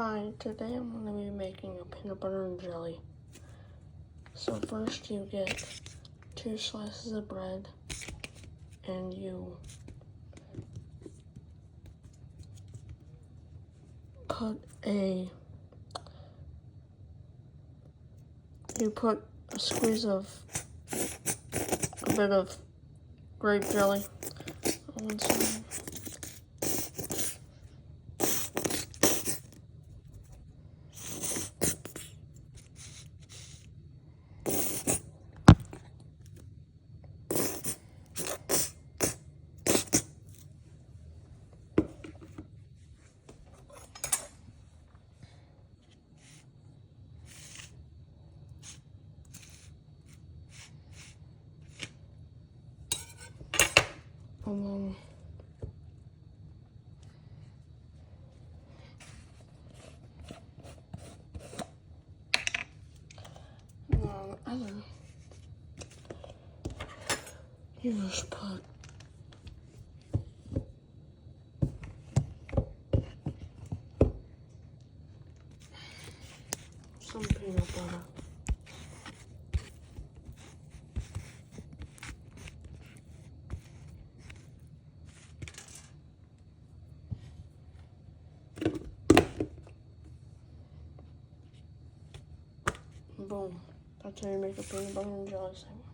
Hi, today I'm going to be making a peanut butter and jelly. So first you get 2 slices of bread and you put a squeeze of a bit of grape jelly on one side. And then you just put some peanut butter. Boom. That's how you make a peanut butter and jelly sandwich.